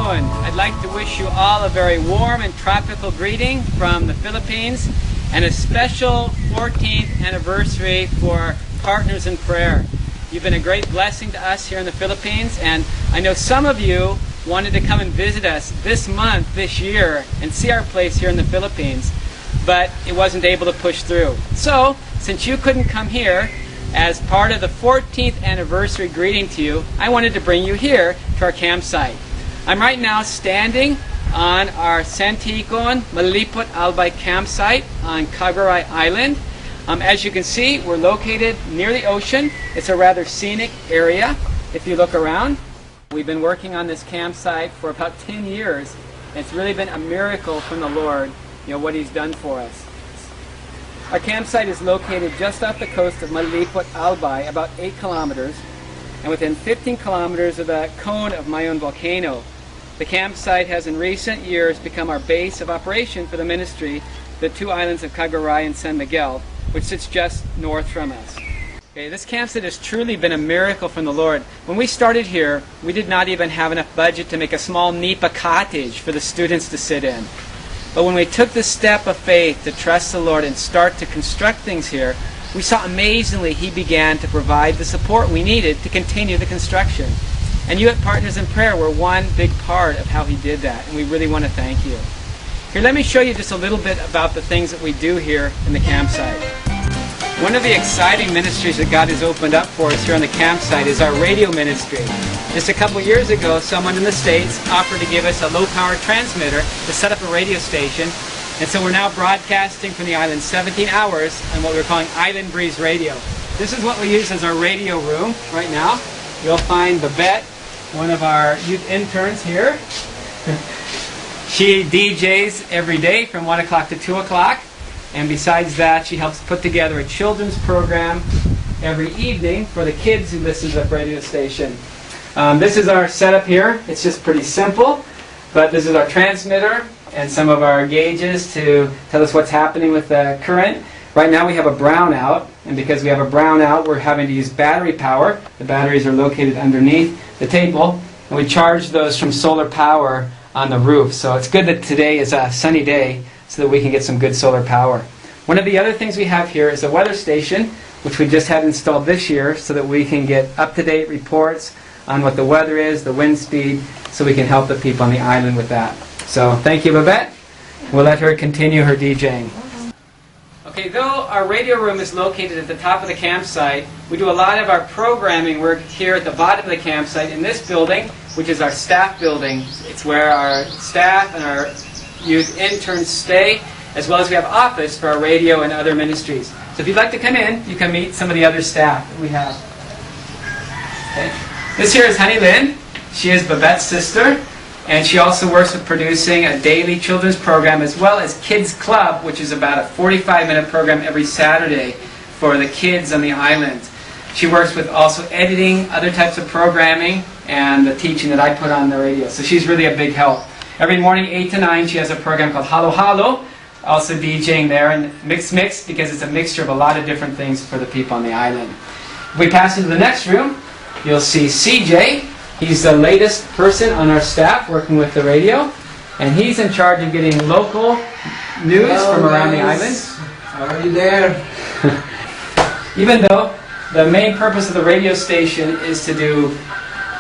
afternoon. I'd like to wish you all a very warm and tropical greeting from the Philippines and a special 14th anniversary for Partners in Prayer. You've been a great blessing to us here in the Philippines, and I know some of you wanted to come and visit us this month, this year, and see our place here in the Philippines, but it wasn't able to push through. So, since you couldn't come here, as part of the 14th anniversary greeting to you, I wanted to bring you here to our campsite. I'm right now standing on our Santikon Malipot Albay campsite on Cagaray Island. As you can see, we're located near the ocean. It's a rather scenic area if you look around. We've been working on this campsite for about 10 years. And it's really been a miracle from the Lord, what He's done for us. Our campsite is located just off the coast of Malipot Albay, about 8 kilometers, and within 15 kilometers of the cone of Mayon volcano. The campsite has in recent years become our base of operation for the ministry, the 2 islands of Cagaray and San Miguel, which sits just north from us. Okay, this campsite has truly been a miracle from the Lord. When we started here, we did not even have enough budget to make a small nipa cottage for the students to sit in. But when we took the step of faith to trust the Lord and start to construct things here, we saw amazingly He began to provide the support we needed to continue the construction. And you at Partners in Prayer were one big part of how He did that, and we really want to thank you. Here, let me show you just a little bit about the things that we do here in the campsite. One of the exciting ministries that God has opened up for us here on the campsite is our radio ministry. Just a couple years ago, someone in the States offered to give us a low-power transmitter to set up a radio station. And so we're now broadcasting from the island 17 hours on what we're calling Island Breeze Radio. This is what we use as our radio room right now. You'll find Babette, one of our youth interns here. She DJs every day from 1 o'clock to 2 o'clock. And besides that, she helps put together a children's program every evening for the kids who listen to the radio station. This is our setup here. It's just pretty simple, but this is our transmitter and some of our gauges to tell us what's happening with the current. Right now we have a brownout, and because we have a brownout, we're having to use battery power. The batteries are located underneath the table, and we charge those from solar power on the roof. So it's good that today is a sunny day so that we can get some good solar power. One of the other things we have here is a weather station, which we just had installed this year so that we can get up-to-date reports on what the weather is, the wind speed, so we can help the people on the island with that. So thank you, Babette. We'll let her continue her DJing. Okay, though our radio room is located at the top of the campsite, we do a lot of our programming work here at the bottom of the campsite in this building, which is our staff building. It's where our staff and our youth interns stay, as well as we have office for our radio and other ministries. So if you'd like to come in, you can meet some of the other staff that we have. Okay. This here is Honey Lynn. She is Babette's sister, and she also works with producing a daily children's program as well as Kids Club, which is about a 45-minute program every Saturday for the kids on the island. She works with also editing, other types of programming, and the teaching that I put on the radio. So she's really a big help. Every morning, 8 to 9, she has a program called Halo Halo, also DJing there, and Mix because it's a mixture of a lot of different things for the people on the island. If we pass into the next room, you'll see CJ. He's the latest person on our staff working with the radio, and he's in charge of getting local news from around the island. How are you there? Even though the main purpose of the radio station is to do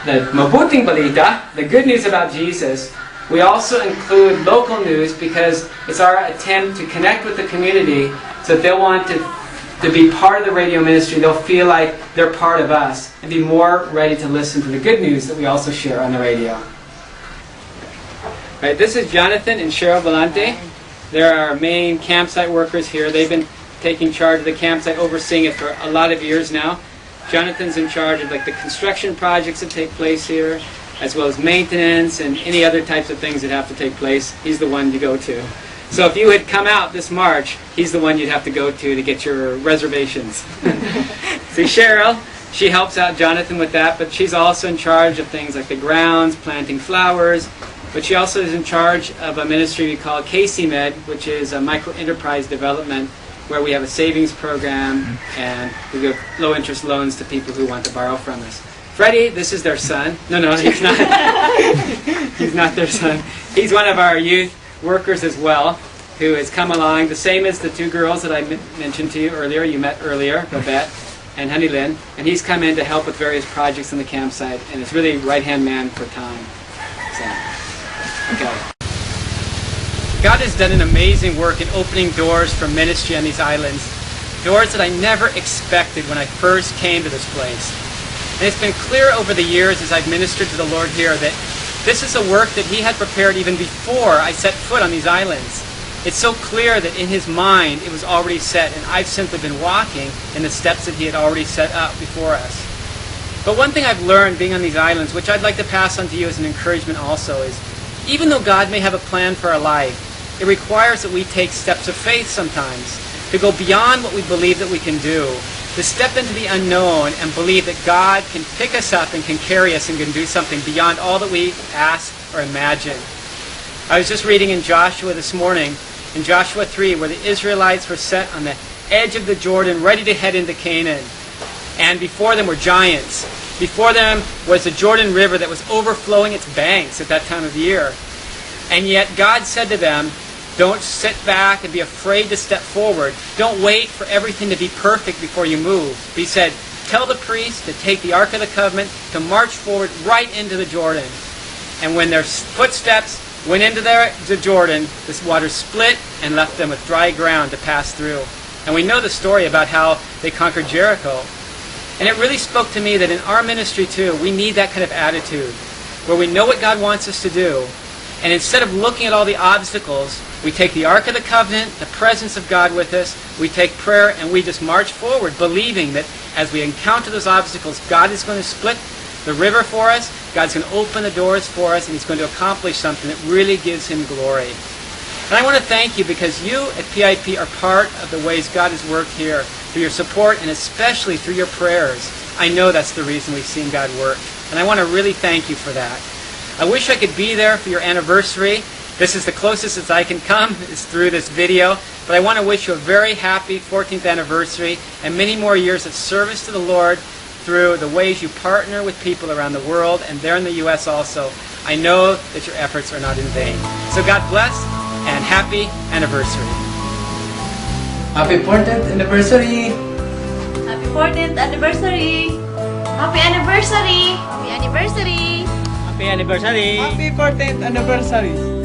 the mabuting balita, the good news about Jesus, we also include local news because it's our attempt to connect with the community so that they'll want to be part of the radio ministry. They'll feel like they're part of us and be more ready to listen to the good news that we also share on the radio. Right, this is Jonathan and Cheryl Volante. They're our main campsite workers here. They've been taking charge of the campsite, overseeing it for a lot of years now. Jonathan's in charge of the construction projects that take place here, as well as maintenance and any other types of things that have to take place. He's the one you go to. So if you had come out this March, he's the one you'd have to go to get your reservations. See, Cheryl, she helps out Jonathan with that, but she's also in charge of things like the grounds, planting flowers, but she also is in charge of a ministry we call KC-Med, which is a micro-enterprise development where we have a savings program and we give low-interest loans to people who want to borrow from us. Freddie, this is their son. No, he's not. He's not their son. He's one of our youth workers as well, who has come along, the same as the two girls that I mentioned to you earlier, you met earlier, Babette and Honey Lynn, and he's come in to help with various projects in the campsite, and is really right-hand man for Tom. So, okay. God has done an amazing work in opening doors for ministry on these islands, doors that I never expected when I first came to this place. And it's been clear over the years as I've ministered to the Lord here that this is a work that He had prepared even before I set foot on these islands. It's so clear that in His mind it was already set, and I've simply been walking in the steps that He had already set up before us. But one thing I've learned being on these islands, which I'd like to pass on to you as an encouragement also, is even though God may have a plan for our life, it requires that we take steps of faith sometimes, to go beyond what we believe that we can do, to step into the unknown and believe that God can pick us up and can carry us and can do something beyond all that we ask or imagine. I was just reading in Joshua this morning, in Joshua 3, where the Israelites were set on the edge of the Jordan, ready to head into Canaan. And before them were giants. Before them was the Jordan River that was overflowing its banks at that time of year. And yet God said to them, don't sit back and be afraid to step forward. Don't wait for everything to be perfect before you move. He said, tell the priests to take the Ark of the Covenant, to march forward right into the Jordan. And when their footsteps went into the Jordan, this water split and left them with dry ground to pass through. And we know the story about how they conquered Jericho. And it really spoke to me that in our ministry too, we need that kind of attitude, where we know what God wants us to do, and instead of looking at all the obstacles, we take the Ark of the Covenant, the presence of God with us, we take prayer, and we just march forward, believing that as we encounter those obstacles, God is going to split the river for us, God's going to open the doors for us, and He's going to accomplish something that really gives Him glory. And I want to thank you because you at PIP are part of the ways God has worked here, through your support and especially through your prayers. I know that's the reason we've seen God work. And I want to really thank you for that. I wish I could be there for your anniversary. This is the closest as I can come, is through this video. But I want to wish you a very happy 14th anniversary and many more years of service to the Lord through the ways you partner with people around the world and there in the U.S. also. I know that your efforts are not in vain. So God bless and happy anniversary. Happy 14th anniversary! Happy 14th anniversary! Happy anniversary! Happy anniversary! Happy anniversary! Happy 14th anniversary!